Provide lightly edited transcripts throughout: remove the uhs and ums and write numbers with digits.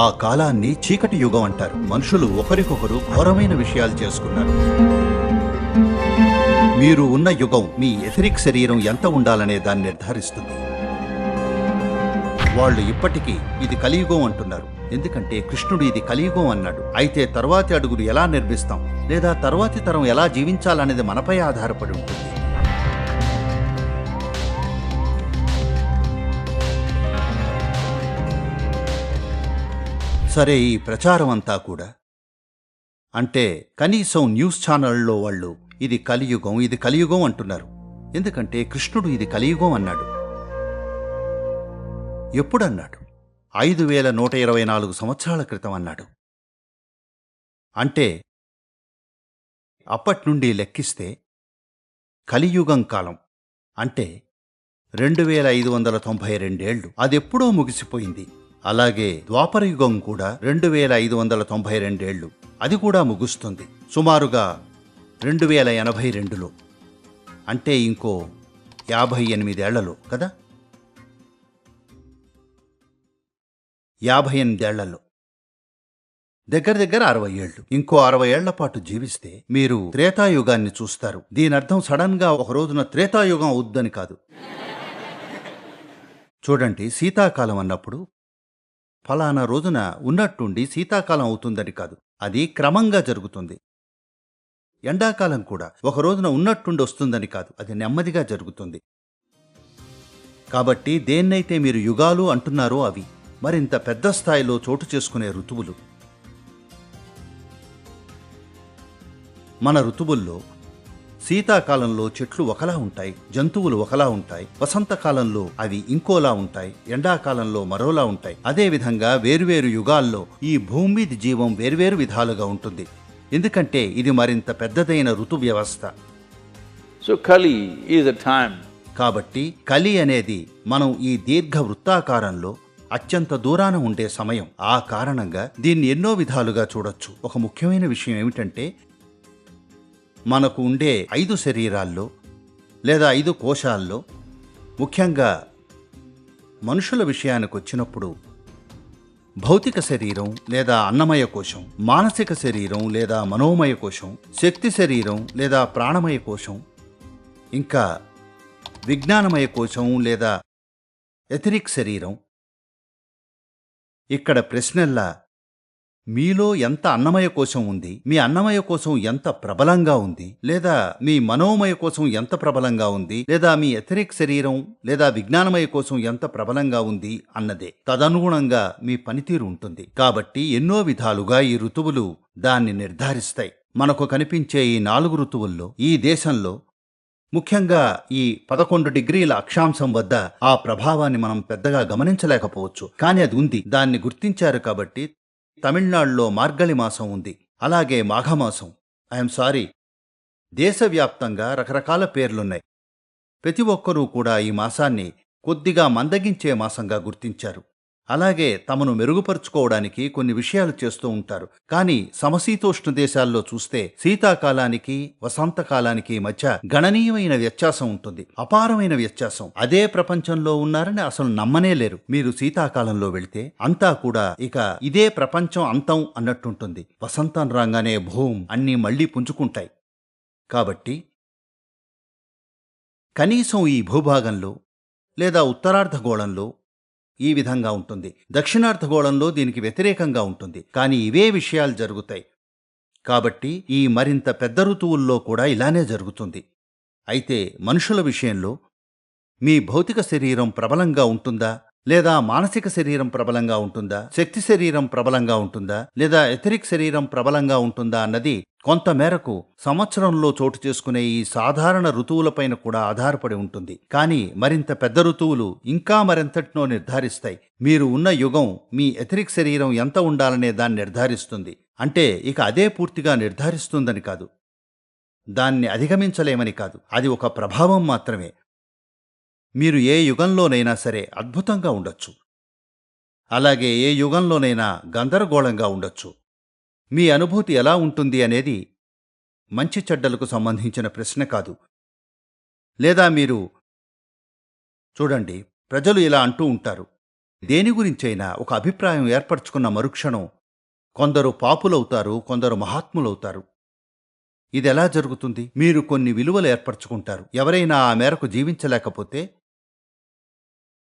ఆ కాలాన్ని చీకటి యుగం అంటారు. మనుషులు ఒకరికొకరు ఘోరమైన విషయాలు చేసుకున్నారు. మీరు ఉన్న యుగం మీ ఎథరిక్ శరీరం ఎంత ఉండాలనే దాన్ని నిర్ధారిస్తుంది. వాళ్ళు ఇప్పటికీ ఇది కలియుగం అంటున్నారు, ఎందుకంటే కృష్ణుడు ఇది కలియుగం అన్నాడు. అయితే తర్వాతి అడుగులు ఎలా నిర్మిస్తాం లేదా తర్వాతి తరం ఎలా జీవించాలనేది మనపై ఆధారపడి ఉంటుంది. సరే, ఈ ప్రచారం అంతా కూడా అంటే కనీసం న్యూస్ ఛానళ్లలో వాళ్ళు ఇది కలియుగం ఇది కలియుగం అంటున్నారు, ఎందుకంటే కృష్ణుడు ఇది కలియుగం అన్నాడు. ఎప్పుడన్నాడు? 5124 సంవత్సరాల క్రితం అన్నాడు. అంటే అప్పట్నుండి లెక్కిస్తే కలియుగం కాలం అంటే 2592 ఏళ్లు. అదెప్పుడో ముగిసిపోయింది. అలాగే ద్వాపరయుగం కూడా 2592 ఏళ్లు, అది కూడా ముగుస్తుంది సుమారుగా 2082లో. అంటే ఇంకో 58 ఏళ్లలో కదా, 58 ఏళ్లలో దగ్గర దగ్గర 60 ఏళ్లు. ఇంకో 60 ఏళ్ల పాటు జీవిస్తే మీరు త్రేతాయుగాన్ని చూస్తారు. దీనర్థం సడన్ గా ఒక రోజున త్రేతాయుగం అవుద్దని కాదు. చూడండి, శీతాకాలం అన్నప్పుడు ఫలానా రోజున ఉన్నట్టుండి శీతాకాలం అవుతుందని కాదు, అది క్రమంగా జరుగుతుంది. ఎండాకాలం కూడా ఒక రోజున ఉన్నట్టుండి వస్తుందని కాదు, అది నెమ్మదిగా జరుగుతుంది. కాబట్టి దేన్నైతే మీరు యుగాలు అంటున్నారో అవి మరింత పెద్ద స్థాయిలో చోటు చేసుకునే ఋతువులు. మన ఋతువుల్లో శీతాకాలంలో చెట్లు ఒకలా ఉంటాయి, జంతువులు ఒకలా ఉంటాయి, వసంతకాలంలో అవి ఇంకోలా ఉంటాయి, ఎండాకాలంలో మరోలా ఉంటాయి. అదేవిధంగా వేర్వేరు యుగాల్లో ఈ భూమి మీద జీవం వేర్వేరు విధాలుగా ఉంటుంది, ఎందుకంటే ఇది మరింత పెద్దదైన ఋతు వ్యవస్థ. So Kali is a time. కాబట్టి కలి అనేది మనం ఈ దీర్ఘ వృత్తాకారంలో అత్యంత దూరాన ఉండే సమయం. ఆ కారణంగా దీన్ని ఎన్నో విధాలుగా చూడొచ్చు. ఒక ముఖ్యమైన విషయం ఏమిటంటే, మనకు ఉండే 5 శరీరాల్లో లేదా 5 కోశాల్లో, ముఖ్యంగా మనుషుల విషయానికి వచ్చినప్పుడు భౌతిక శరీరం లేదా అన్నమయ కోశం, మానసిక శరీరం లేదా మనోమయ కోశం, శక్తి శరీరం లేదా ప్రాణమయ కోశం, ఇంకా విజ్ఞానమయ కోశం లేదా ఎథరిక్ శరీరం. ఇక్కడ ప్రశ్నల్లా మీలో ఎంత అన్నమయ కోశం ఉంది, మీ అన్నమయ కోశం ఎంత ప్రబలంగా ఉంది, లేదా మీ మనోమయ కోశం ఎంత ప్రబలంగా ఉంది, లేదా మీ ఎథరిక్ శరీరం లేదా విజ్ఞానమయ కోశం ఎంత ప్రబలంగా ఉంది అన్నదే. తదనుగుణంగా మీ పనితీరు ఉంటుంది. కాబట్టి ఎన్నో విధాలుగా ఈ ఋతువులు దాన్ని నిర్ధారిస్తాయి. మనకు కనిపించే ఈ 4 ఋతువుల్లో ఈ దేశంలో ముఖ్యంగా ఈ 11 డిగ్రీల అక్షాంశం వద్ద ఆ ప్రభావాన్ని మనం పెద్దగా గమనించలేకపోవచ్చు, కానీ అది ఉంది. దాన్ని గుర్తించారు కాబట్టి తమిళనాడులో మార్గళి మాసం ఉంది, అలాగే మాఘమాసం. ఐఎమ్ సారీ, దేశవ్యాప్తంగా రకరకాల పేర్లున్నాయి. ప్రతి ఒక్కరూ కూడా ఈ మాసాన్ని కొద్దిగా మందగించే మాసంగా గుర్తించారు. అలాగే తమను మెరుగుపరుచుకోవడానికి కొన్ని విషయాలు చేస్తూ ఉంటారు. కానీ సమశీతోష్ణ దేశాల్లో చూస్తే శీతాకాలానికి వసంతకాలానికి మధ్య గణనీయమైన వ్యత్యాసం ఉంటుంది, అపారమైన వ్యత్యాసం. అదే ప్రపంచంలో ఉన్నారని అసలు నమ్మనే లేరు. మీరు శీతాకాలంలో వెళితే అంతా కూడా ఇక ఇదే ప్రపంచం అంతం అన్నట్టుంటుంది. వసంతం రాగానే భూమ్ అన్నీ మళ్లీ పుంజుకుంటాయి. కాబట్టి కనీసం ఈ భూభాగంలో లేదా ఉత్తరార్ధగోళంలో ఈ విధంగా ఉంటుంది. దక్షిణార్ధగోళంలో దీనికి వ్యతిరేకంగా ఉంటుంది. కానీ ఇవే విషయాలు జరుగుతాయి. కాబట్టి ఈ మరింత పెద్ద ఋతువుల్లో కూడా ఇలానే జరుగుతుంది. అయితే మనుషుల విషయంలో మీ భౌతిక శరీరం ప్రబలంగా ఉంటుందా, లేదా మానసిక శరీరం ప్రబలంగా ఉంటుందా, శక్తి శరీరం ప్రబలంగా ఉంటుందా, లేదా ఎథరిక్ శరీరం ప్రబలంగా ఉంటుందా అన్నది కొంత మేరకు సంవత్సరంలో చోటు చేసుకునే ఈ సాధారణ ఋతువులపైన కూడా ఆధారపడి ఉంటుంది. కానీ మరింత పెద్ద ఋతువులు ఇంకా మరింతటినో నిర్ధారిస్తాయి. మీరు ఉన్న యుగం మీ ఎథరిక్ శరీరం ఎంత ఉండాలనే దాన్ని నిర్ధారిస్తుంది. అంటే ఇక అదే పూర్తిగా నిర్ధారిస్తుందని కాదు, దాన్ని అధిగమించలేమని కాదు, అది ఒక ప్రభావం మాత్రమే. మీరు ఏ యుగంలోనైనా సరే అద్భుతంగా ఉండొచ్చు, అలాగే ఏ యుగంలోనైనా గందరగోళంగా ఉండొచ్చు. మీ అనుభూతి ఎలా ఉంటుంది అనేది మంచి చెడ్డలకు సంబంధించిన ప్రశ్న కాదు. లేదా మీరు చూడండి, ప్రజలు ఇలా అంటూ ఉంటారు. దేని గురించైనా ఒక అభిప్రాయం ఏర్పరచుకున్న మరుక్షణం కొందరు పాపులవుతారు, కొందరు మహాత్ములవుతారు. ఇదెలా జరుగుతుంది? మీరు కొన్ని విలువలు ఏర్పరచుకుంటారు. ఎవరైనా ఆ మేరకు జీవించలేకపోతే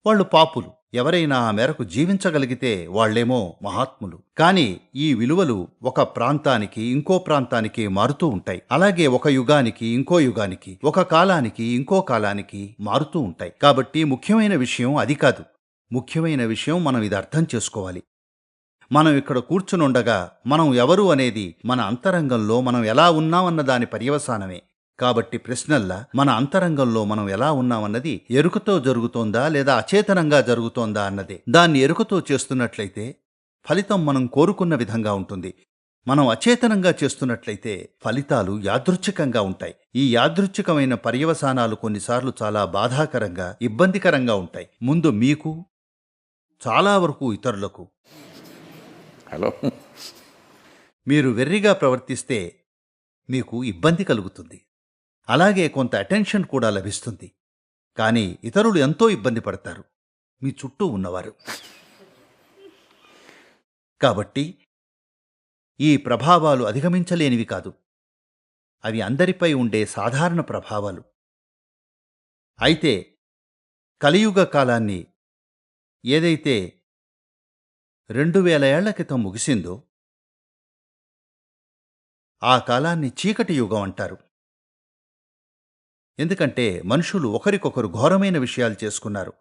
వాళ్ళు పాపులు. ఎవరైనా ఆ మేరకు జీవించగలిగితే వాళ్ళేమో మహాత్ములు. కానీ ఈ విలువలు ఒక ప్రాంతానికి ఇంకో ప్రాంతానికి మారుతూ ఉంటాయి. అలాగే ఒక యుగానికి ఇంకో యుగానికి, ఒక కాలానికి ఇంకో కాలానికి మారుతూ ఉంటాయి. కాబట్టి ముఖ్యమైన విషయం అది కాదు. ముఖ్యమైన విషయం మనం ఇది అర్థం చేసుకోవాలి. మనం ఇక్కడ కూర్చునుండగా మనం ఎవరు అనేది మన అంతరంగంలో మనం ఎలా ఉన్నామన్న దాని పర్యవసానమే. కాబట్టి ప్రశ్నల్లా మన అంతరంగంలో మనం ఎలా ఉన్నామన్నది ఎరుకతో జరుగుతోందా లేదా అచేతనంగా జరుగుతోందా అన్నదే. దాన్ని ఎరుకతో చేస్తున్నట్లయితే ఫలితం మనం కోరుకున్న విధంగా ఉంటుంది. మనం అచేతనంగా చేస్తున్నట్లయితే ఫలితాలు యాదృచ్ఛికంగా ఉంటాయి. ఈ యాదృచ్ఛికమైన పర్యవసానాలు కొన్నిసార్లు చాలా బాధాకరంగా, ఇబ్బందికరంగా ఉంటాయి. ముందు మీకు, చాలా వరకు ఇతరులకు. Hello? మీరు వెర్రిగా ప్రవర్తిస్తే మీకు ఇబ్బంది కలుగుతుంది. అలాగే కొంత అటెన్షన్ కూడా లభిస్తుంది. కానీ ఇతరులు ఎంతో ఇబ్బంది పడతారు, మీ చుట్టూ ఉన్నవారు. కాబట్టి ఈ ప్రభావాలు అధిగమించలేనివి కాదు. అవి అందరిపై ఉండే సాధారణ ప్రభావాలు. అయితే కలియుగ కాలాన్ని ఏదైతే 2000 ఏళ్ల క్రితం ముగిసిందో ఆ కాలాన్ని చీకటి యుగం అంటారు. ఎందుకంటే మనుషులు ఒకరికొకరు ఘోరమైన విషయాలు చేసుకున్నారు.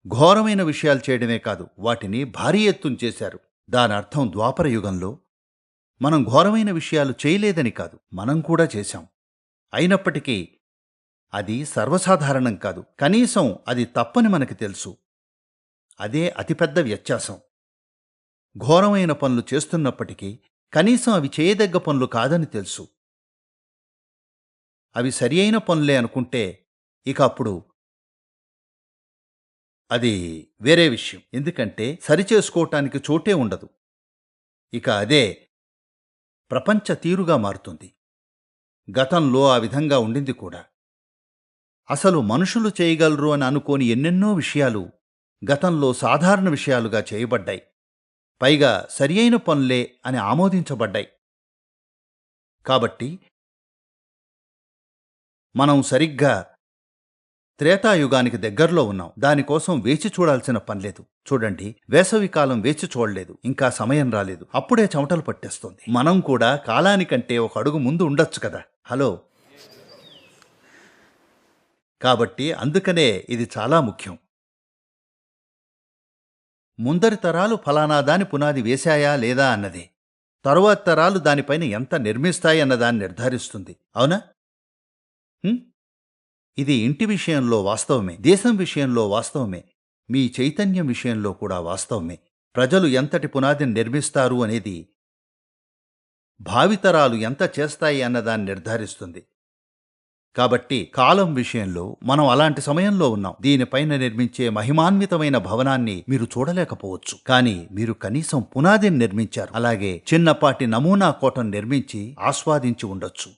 ఘోరమైన విషయాలు చేయడమే కాదు, వాటిని భారీ ఎత్తున చేశారు. దానర్థం ద్వాపర యుగంలో మనం ఘోరమైన విషయాలు చేయలేదని కాదు, మనం కూడా చేశాం. అయినప్పటికీ అది సర్వసాధారణం కాదు. కనీసం అది తప్పని మనకి తెలుసు. అదే అతిపెద్ద వ్యత్యాసం. ఘోరమైన పనులు చేస్తున్నప్పటికీ కనీసం అవి చేయదగ్గ పనులు కాదని తెలుసు. అవి సరి అయిన పనులే అనుకుంటే ఇక అప్పుడు అది వేరే విషయం. ఎందుకంటే సరిచేసుకోవటానికి చోటే ఉండదు. ఇక అదే ప్రపంచ తీరుగా మారుతుంది. గతంలో ఆ విధంగా ఉండింది కూడా. అసలు మనుషులు చేయగలరు అని అనుకోని ఎన్నెన్నో విషయాలు గతంలో సాధారణ విషయాలుగా చేయబడ్డాయి. పైగా సరి అయిన పనులే అని ఆమోదించబడ్డాయి. కాబట్టి మనం సరిగ్గా త్రేతాయుగానికి దగ్గరలో ఉన్నాం. దానికోసం వేచి చూడాల్సిన పనిలేదు. చూడండి, వేసవికాలం వేచి చూడలేదు, ఇంకా సమయం రాలేదు, అప్పుడే చెమటలు పట్టేస్తోంది. మనం కూడా కాలానికంటే ఒక అడుగు ముందు ఉండొచ్చు కదా. హలో. కాబట్టి అందుకనే ఇది చాలా ముఖ్యం. ముందరి తరాలు ఫలానా దాని పునాది వేశాయా లేదా అన్నదే తరువాత తరాలు దానిపైన ఎంత నిర్మిస్తాయి అన్నదాన్ని నిర్ధారిస్తుంది. అవునా? ఇది ఇంటి విషయంలో వాస్తవమే, దేశం విషయంలో వాస్తవమే, మీ చైతన్యం విషయంలో కూడా వాస్తవమే. ప్రజలు ఎంతటి పునాదిని నిర్మిస్తారు అనేది భావితరాలు ఎంత చేస్తాయి అన్నదాన్ని నిర్ధారిస్తుంది. కాబట్టి కాలం విషయంలో మనం అలాంటి సమయంలో ఉన్నాం. దీనిపైన నిర్మించే మహిమాన్వితమైన భవనాన్ని మీరు చూడలేకపోవచ్చు, కానీ మీరు కనీసం పునాదిని నిర్మించారు. అలాగే చిన్నపాటి నమూనా కోటను నిర్మించి ఆస్వాదించి ఉండొచ్చు.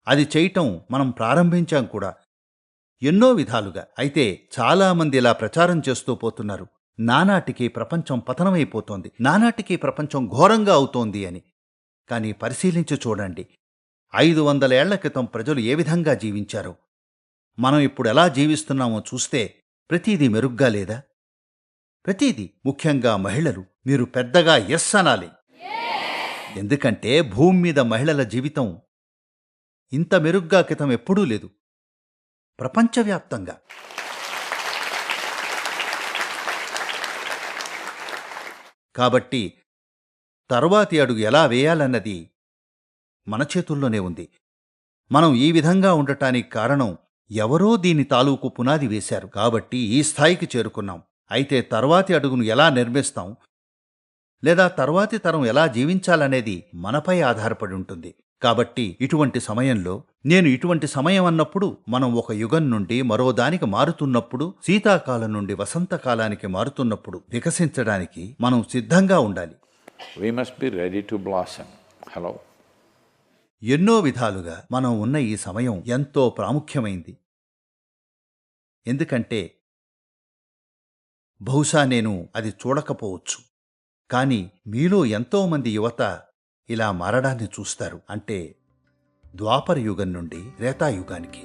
అది చేయటం మనం ప్రారంభించాం కూడా ఎన్నో విధాలుగా. అయితే చాలామంది ఇలా ప్రచారం చేస్తూ పోతున్నారు, నానాటికి ప్రపంచం పతనమైపోతోంది, నానాటికి ప్రపంచం ఘోరంగా అవుతోంది అని. కానీ పరిశీలించి చూడండి, 500 ఏళ్ల క్రితం ప్రజలు ఏ విధంగా జీవించారో మనం ఇప్పుడు ఎలా జీవిస్తున్నామో చూస్తే ప్రతీదీ మెరుగ్గా లేదా? ప్రతీదీ. ముఖ్యంగా మహిళలు. మీరు పెద్దగా ఎస్ అనాలి. ఎందుకంటే భూమి మీద మహిళల జీవితం ఇంత మెరుగ్గా క్రితం ఎప్పుడూ లేదు, ప్రపంచవ్యాప్తంగా. కాబట్టి తరువాతి అడుగు ఎలా వేయాలన్నది మన చేతుల్లోనే ఉంది. మనం ఈ విధంగా ఉండటానికి కారణం ఎవరో దీని తాలూకు పునాది వేశారు. కాబట్టి ఈ స్థాయికి చేరుకున్నాం. అయితే తర్వాతి అడుగును ఎలా నిర్మిస్తాం లేదా తర్వాతి తరం ఎలా జీవించాలనేది మనపై ఆధారపడి ఉంటుంది. కాబట్టి ఇటువంటి సమయంలో, నేను ఇటువంటి సమయం అన్నప్పుడు మనం ఒక యుగం నుండి మరో దానికి మారుతున్నప్పుడు, శీతాకాలం నుండి వసంతకాలానికి మారుతున్నప్పుడు వికసించడానికి మనం సిద్ధంగా ఉండాలి. We must be ready to blossom. Hello. ఎన్నో విధాలుగా మనం ఉన్న ఈ సమయం ఎంతో ప్రాముఖ్యమైంది. ఎందుకంటే బహుశా నేను అది చూడకపోవచ్చు, కానీ మీలో ఎంతోమంది యువత ఇలా మారడాన్ని చూస్తారు. అంటే ద్వాపర యుగం నుండి త్రేతాయుగానికి.